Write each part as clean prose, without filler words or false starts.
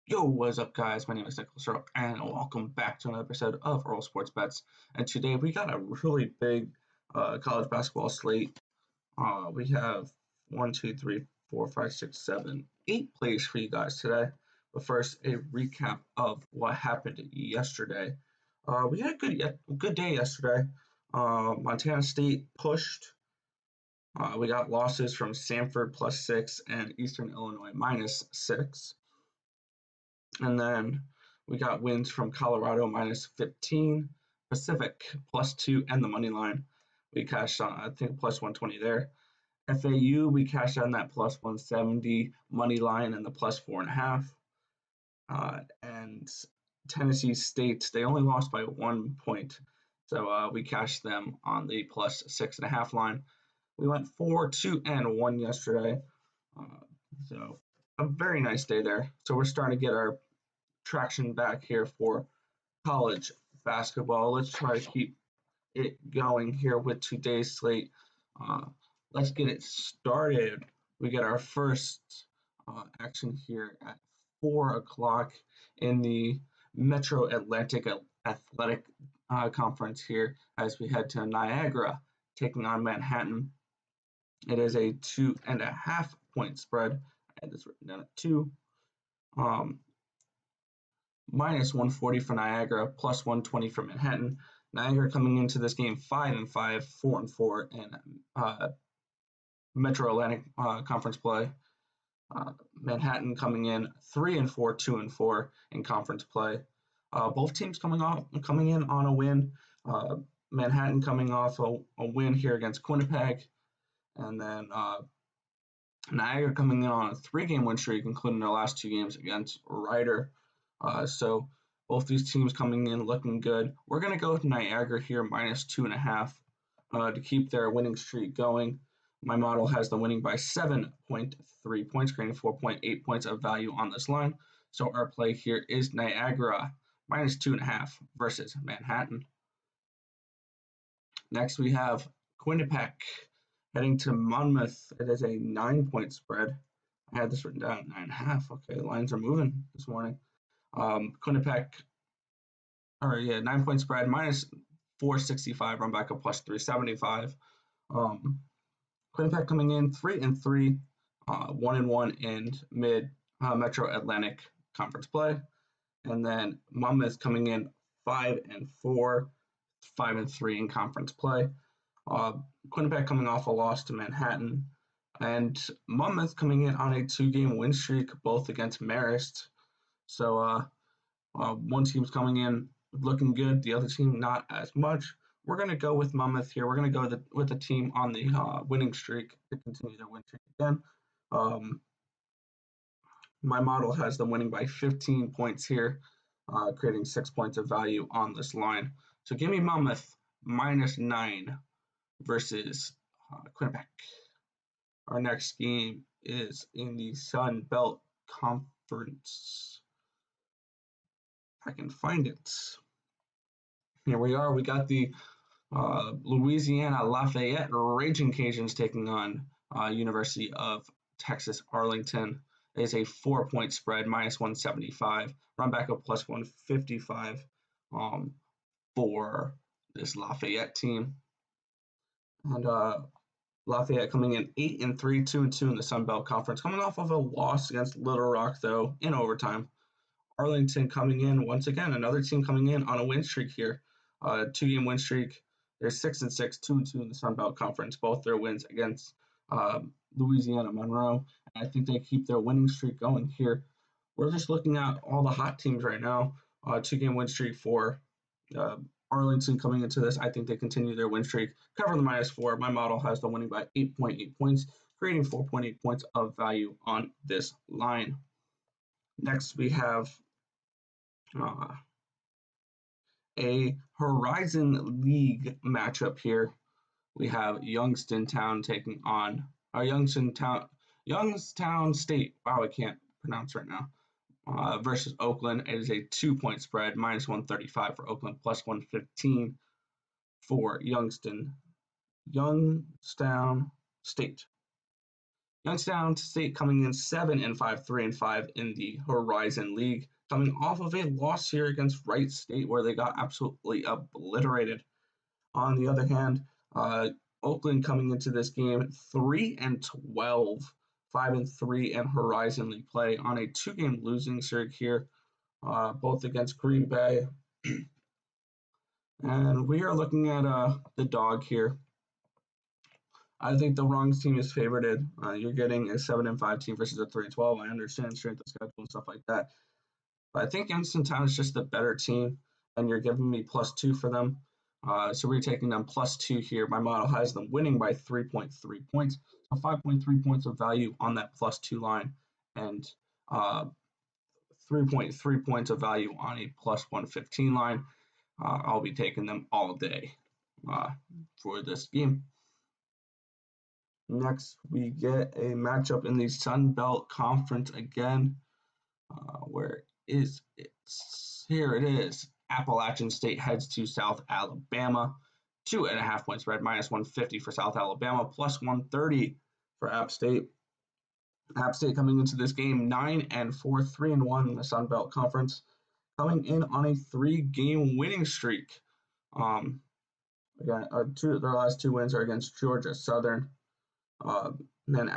Yo, what's up, guys? My name is Nicholas Earl, and welcome back to another episode of Earl Sports Bets. And today we got a really big college basketball slate. We have 8 plays for you guys today. But first, a recap of what happened yesterday. We had a good day yesterday. Montana State pushed. We got losses from Samford +6 and Eastern Illinois -6. And then we got wins from Colorado -15, Pacific +2, and the money line. We cashed on, I think, +120 there. FAU, we cashed on that +170 money line and the +4.5. And Tennessee State, they only lost by 1 point. So we cashed them on the +6.5 line. We went 4-2-1 yesterday. So a very nice day there. So we're starting to get our traction back here for college basketball. Let's try to keep it going here with today's slate. Let's get it started. We get our first action here at 4 o'clock in the Metro Atlantic Athletic Conference here as we head to Niagara, taking on Manhattan. It is a 2.5 point spread. I had this written down at 2. -140 for Niagara, +120 for Manhattan. Niagara coming into this game 5-5, 4-4 in Metro Atlantic Conference play. Manhattan coming in 3-4, 2-4 in conference play. Both teams coming in on a win. Manhattan coming off a win here against Quinnipiac, and then Niagara coming in on a 3-game win streak, including their last 2 games against Ryder. So both these teams coming in looking good. We're going to go with Niagara here -2.5 to keep their winning streak going. My model has them winning by 7.3 points, creating 4.8 points of value on this line. So our play here is Niagara -2.5 versus Manhattan. Next we have Quinnipiac heading to Monmouth. It is a 9-point spread. I had this written down at 9.5. Okay, the lines are moving this morning. Quinnipiac, 9-point spread, -465, run back up +375. Quinnipiac coming in 3-3, 1-1 in Metro Atlantic Conference play. And then Monmouth coming in 5-4, 5-3 in conference play. Quinnipiac coming off a loss to Manhattan. And Monmouth coming in on a 2-game win streak, both against Marist. So one team's coming in looking good, the other team not as much. We're going to go with Monmouth here. We're going to go with the team on the winning streak to continue their win streak again. My model has them winning by 15 points here, creating 6 points of value on this line. So give me Monmouth -9 versus Quinnipiac. Our next game is in the Sun Belt Conference. I can find it. Here we are. We got the Louisiana Lafayette Raging Cajuns taking on University of Texas Arlington. It is a 4-point spread, -175. Run back up +155 for this Lafayette team. And Lafayette coming in 8-3, 2-2 in the Sun Belt Conference, coming off of a loss against Little Rock, though, in overtime. Arlington coming in, once again, another team coming in on a win streak here. 2-game win streak. They're 6-6, 2-2 in the Sun Belt Conference. Both their wins against Louisiana Monroe. And I think they keep their winning streak going here. We're just looking at all the hot teams right now. 2-game win streak for Arlington coming into this. I think they continue their win streak. Cover the -4. My model has them winning by 8.8 points, creating 4.8 points of value on this line. Next, we have a Horizon League matchup here. We have Youngstown taking on Youngstown State. Wow, I can't pronounce right now. Versus Oakland. It is a 2-point spread, -135 for Oakland, +115 for Youngstown State. Youngstown State coming in 7-5, 3-5 in the Horizon League, coming off of a loss here against Wright State where they got absolutely obliterated. On the other hand, Oakland coming into this game 3-12, 5-3 in Horizon League play on a 2-game losing streak here, both against Green Bay. And we are looking at the dog here. I think the wrong team is favored. You're getting a 7-5 team versus a 3-12. I understand strength of schedule and stuff like that. But I think Youngstown is just the better team, and you're giving me +2 for them. So we're taking them +2 here. My model has them winning by 3.3 points. So 5.3 points of value on that +2 line, and 3.3 points of value on a +115 line. I'll be taking them all day for this game. Next, we get a matchup in the Sun Belt Conference again, where is it? Here it is. Appalachian State heads to South Alabama. 2.5 point spread, -150 for South Alabama, +130 for App State. App State coming into this game 9-4, 3-1 in the Sun Belt Conference, coming in on a 3-game winning streak. Again, their last 2 wins are against Georgia Southern. Then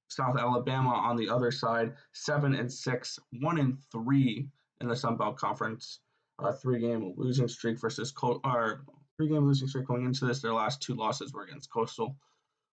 South Alabama on the other side, 7-6, 1-3 in the Sun Belt Conference. 3-game losing streak versus 3-game losing streak going into this. Their last 2 losses were against Coastal.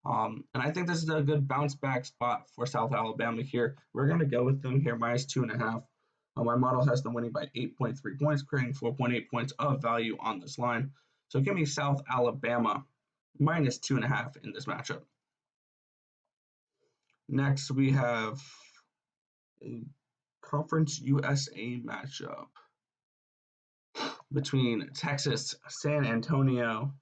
And I think this is a good bounce back spot for South Alabama here. We're going to go with them here, -2.5. My model has them winning by 8.3 points, creating 4.8 points of value on this line. So give me South Alabama -2.5 in this matchup. Next, we have a Conference USA matchup between Texas San Antonio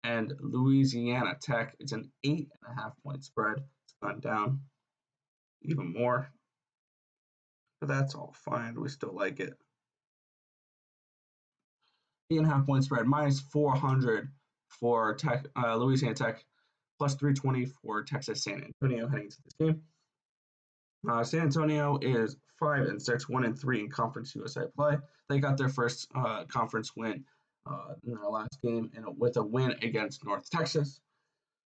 and Louisiana Tech. It's an 8.5 point spread. It's gone down even more, but that's all fine. We still like it. 8.5 point spread, -400 for Louisiana Tech, +320 for Texas San Antonio heading to this game. San Antonio is 5-6, 1-3 in Conference USA play. They got their first conference win in their last game with a win against North Texas.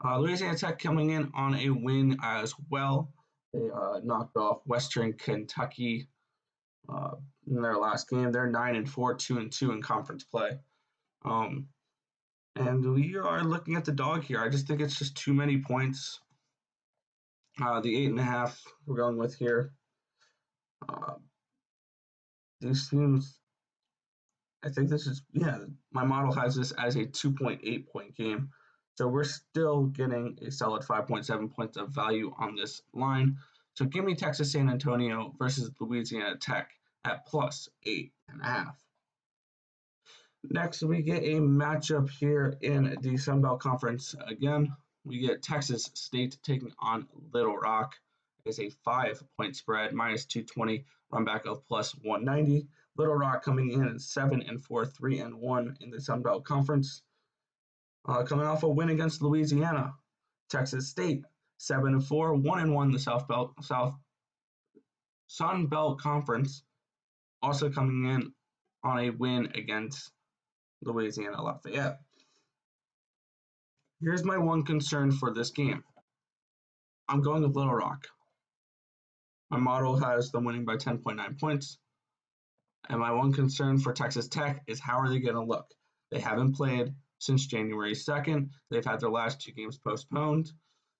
Louisiana Tech coming in on a win as well. They knocked off Western Kentucky in their last game. They're 9-4, 2-2 in conference play. And we are looking at the dog here. I just think it's just too many points. The 8.5 we're going with here. These teams, I think this is, my model has this as a 2.8 point game. So we're still getting a solid 5.7 points of value on this line. So give me Texas San Antonio versus Louisiana Tech at +8.5. Next, we get a matchup here in the Sun Belt Conference. Again, we get Texas State taking on Little Rock. It's a 5-point spread, -220, run back of +190. Little Rock coming in at 7-4, 3-1 in the Sun Belt Conference. Coming off a win against Louisiana. Texas State, 7-4, 1-1 in the Sun Belt Conference. Also coming in on a win against Louisiana Lafayette. Here's my one concern for this game. I'm going with Little Rock. My model has them winning by 10.9 points. And my one concern for Texas Tech is how are they going to look? They haven't played since January 2nd. They've had their last 2 games postponed.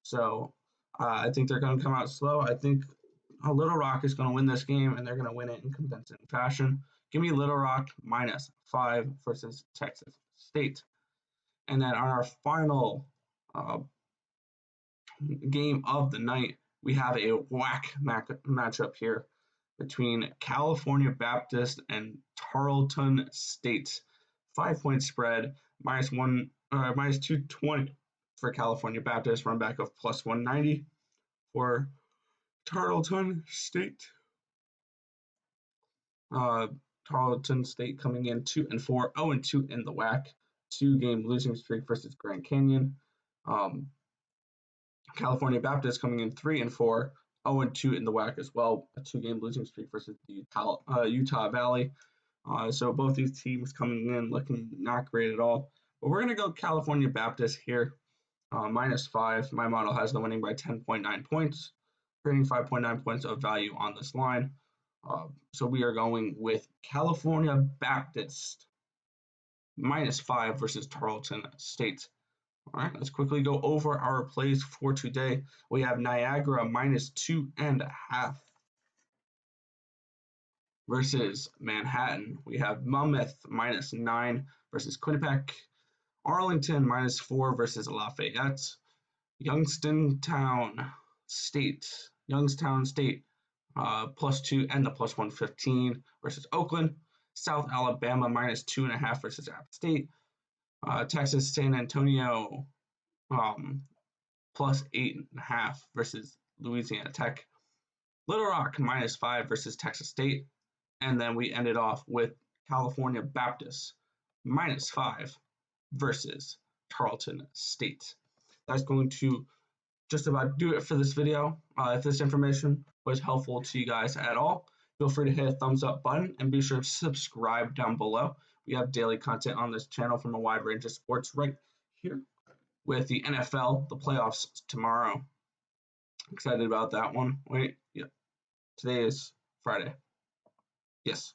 So I think they're going to come out slow. I think Little Rock is going to win this game, and they're going to win it in convincing fashion. Give me Little Rock -5 versus Texas State. And then on our final game of the night, we have a whack matchup here between California Baptist and Tarleton State. 5-point spread, -220 for California Baptist, run back of +190 for Tarleton State. Tarleton State coming in 2-4, 0-2 in the WAC. 2-game losing streak versus Grand Canyon. California Baptist coming in 3-4, 0-2 in the WAC as well, a 2-game losing streak versus the Utah Valley. So both these teams coming in looking not great at all. But we're going to go California Baptist here, -5. My model has them winning by 10.9 points, creating 5.9 points of value on this line. So we are going with California Baptist -5 versus Tarleton State. All right, let's quickly go over our plays for today. We have Niagara -2.5 versus Manhattan. We have Monmouth -9 versus Quinnipiac. Arlington -4 versus Lafayette. Youngstown State +2 and the +115 versus Oakland. South Alabama -2.5 versus App State. Texas San Antonio +8.5 versus Louisiana Tech. Little Rock -5 versus Texas State. And then we ended off with California Baptist -5 versus Tarleton State. That's going to just about do it for this video. If this information was helpful to you guys at all, feel free to hit a thumbs up button and be sure to subscribe down below. We have daily content on this channel from a wide range of sports right here with the NFL, the playoffs tomorrow. Excited about that one. Wait, yeah. Today is Friday. Yes.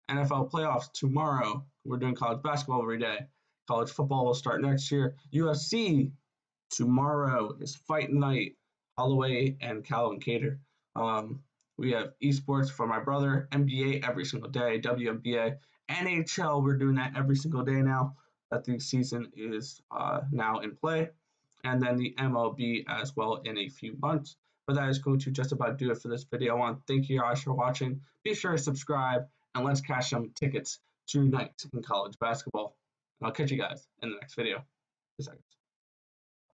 NFL playoffs tomorrow. We're doing college basketball every day. College football will start next year. UFC tomorrow is fight night. Holloway and Calvin Cater. We have esports for my brother. NBA every single day. WNBA, NHL. We're doing that every single day now that the season is now in play, and then the MLB as well in a few months. But that is going to just about do it for this video. I want to thank you guys for watching. Be sure to subscribe, and let's cash some tickets tonight in college basketball. And I'll catch you guys in the next video. 2 seconds.